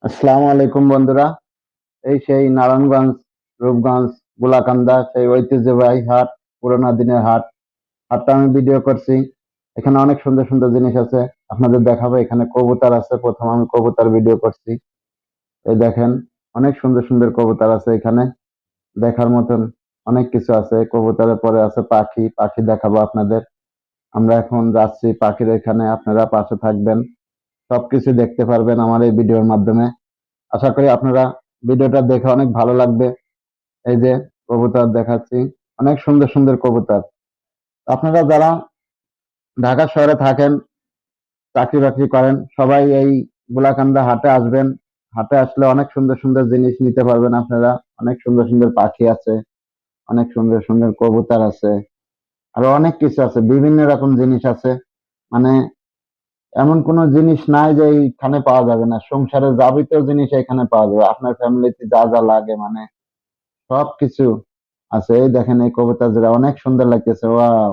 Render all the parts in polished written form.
আসসালামু আলাইকুম বন্ধুরা। এই সেই নারায়ণগঞ্জ, রূপগঞ্জ, গোলাকান্দা সেই ঐতিহ্যবাহী হাট, পুরোনো দিনের হাট। হাটটা আমি ভিডিও করছি। এখানে অনেক সুন্দর সুন্দর জিনিস আছে, আপনাদের দেখাবো। এখানে কবুতর আছে, প্রথম আমি কবুতর ভিডিও করছি। এই দেখেন, অনেক সুন্দর সুন্দর কবুতর আছে এখানে, দেখার মতন অনেক কিছু আছে। কবুতরের পরে আছে পাখি, পাখি দেখাবো আপনাদের। আমরা এখন যাচ্ছি পাখির এখানে, আপনারা পাশে থাকবেন, সবকিছু দেখতে পারবেন আমার এই ভিডিওর মাধ্যমে। আশা করি আপনারা ভিডিওটা দেখে অনেক ভালো লাগবে। এই যে কবুতর দেখাচ্ছি, অনেক সুন্দর সুন্দর কবুতর। আপনারা যারা ঢাকা শহরে থাকেন, চাকরি বাকরি করেন, সবাই এই গোলাকান্দা হাটে আসবেন। হাটে আসলে অনেক সুন্দর সুন্দর জিনিস নিতে পারবেন আপনারা। অনেক সুন্দর সুন্দর পাখি আছে, অনেক সুন্দর সুন্দর কবুতর আছে, আরো অনেক কিছু আছে, বিভিন্ন রকম জিনিস আছে। মানে এমন কোনো জিনিস নাই যে এইখানে পাওয়া যাবে না। সংসারের যাবতীয় জিনিস এখানে পাওয়া যাবে, আপনার ফ্যামিলিতে যা যা লাগে মানে সবকিছু আছে। এই দেখেন এই কবুতর জোড়া অনেক সুন্দর লাগতেছে, ওয়াও,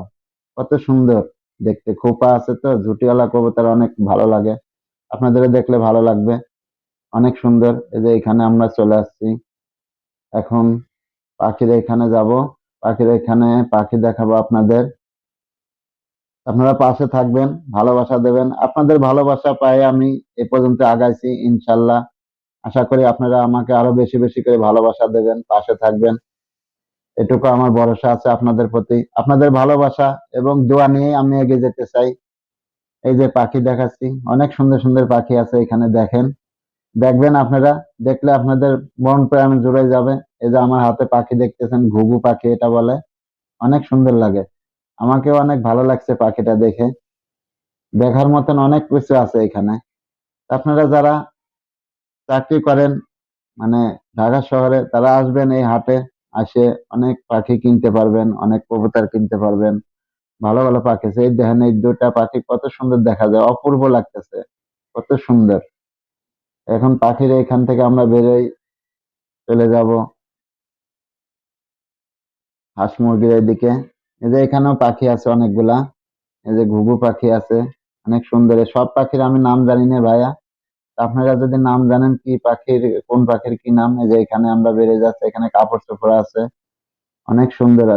কত সুন্দর দেখতে। খোপা আছে তো, ঝুটিওয়ালা কবুতর অনেক ভালো লাগে, আপনাদের দেখলে ভালো লাগবে। অনেক সুন্দর। এই যে এখানে আমরা চলে আসছি এখন, পাখির এখানে যাব। পাখির এখানে পাখি দেখাবো আপনাদের। আপনারা পাশে থাকবেন, ভালোবাসা দেবেন। আপনাদের ভালোবাসা পাই আমি এ পর্যন্ত আগাইছি, ইনশাল্লাহ। আশা করি আপনারা আমাকে আরো বেশি বেশি করে ভালোবাসা দেবেন, পাশে থাকবেন। এটুকু আমার ভরসা আছে আপনাদের প্রতি। আপনাদের ভালোবাসা এবং দোয়া নিয়ে আমি এগিয়ে যেতে চাই। এই যে পাখি দেখাচ্ছি, অনেক সুন্দর সুন্দর পাখি আছে এখানে, দেখেন, দেখবেন আপনারা। দেখলে আপনাদের মন প্রাণ জুড়ে যাবে। এই যে আমার হাতে পাখি দেখতেছেন, ঘুঘু পাখি এটা বলে, অনেক সুন্দর লাগে। আমাকেও অনেক ভালো লাগছে পাখিটা দেখে। দেখার মতন অনেক কিছু আছে এখানে। আপনারা যারা চাকরি করেন মানে ঢাকা শহরে, তারা আসবেন এই হাটে। আসে অনেক পাখি কিনতে পারবেন, অনেক কবুতর কিনতে পারবেন। ভালো ভালো পাখি আছে। এই দেখেন এই দুটা পাখি কত সুন্দর দেখা যায়, অপূর্ব লাগতেছে, কত সুন্দর। এখন পাখির এখান থেকে আমরা বেরোই, চলে যাব হাঁস মুরগির এদিকে। এই যে এখানেও পাখি আছে অনেকগুলা। এই যে ঘুঘু পাখি আছে, অনেক সুন্দর। এই সব পাখির আমি নাম জানি না ভাইয়া। তা আপনারা যদি নাম জানেন কি পাখির, কোন পাখির কি নাম। এই যে এখানে আমরা বেড়ে যাচ্ছি, এখানে কাপড় চোপড় আছে, অনেক সুন্দর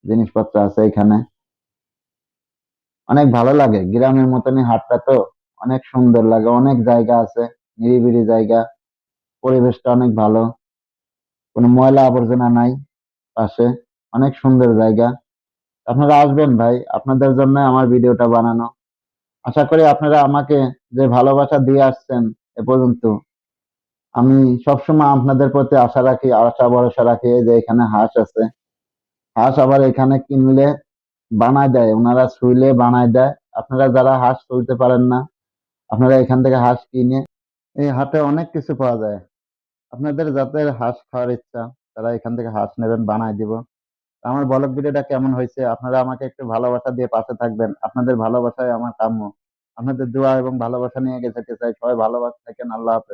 জিনিসপত্র আছে এখানে। অনেক ভালো লাগে, গ্রামের মতনই হাটটা তো, অনেক সুন্দর লাগে। অনেক জায়গা আছে, নিরিবিলি জায়গা, পরিবেশটা অনেক ভালো, কোনো ময়লা আবর্জনা নাই পাশে, অনেক সুন্দর জায়গা। আপনারা আসবেন ভাই, আপনাদের জন্য আমার ভিডিওটা বানানো। আশা করি আপনারা আমাকে যে ভালোবাসা দিয়ে আসছেন এ পর্যন্ত, আমি সবসময় আপনাদের প্রতি আশা রাখি, আশা ভরসা রাখি। এই যে এখানে হাঁস আছে, হাঁস আবার এখানে কিনলে বানায় দেয়, ওনারা শুইলে বানায় দেয়। আপনারা যারা হাঁস তুলতে পারেন না, আপনারা এখান থেকে হাঁস কিনে, এই হাটে অনেক কিছু পাওয়া যায়। আপনাদের যাদের হাঁস খাওয়ার ইচ্ছা, তারা এখান থেকে হাঁস নেবেন, বানায় দিব। আমার ব্লগ ভিডিওটা কেমন হয়েছে, আপনারা আমাকে একটু ভালোবাসা দিয়ে পাশে থাকবেন। আপনাদের ভালোবাসায় আমার কাম্য। আপনাদের দোয়া এবং ভালোবাসা নিয়ে যেতে চাই। সবাই ভালোবাসা থাকেন। আল্লাহ হাফেজ।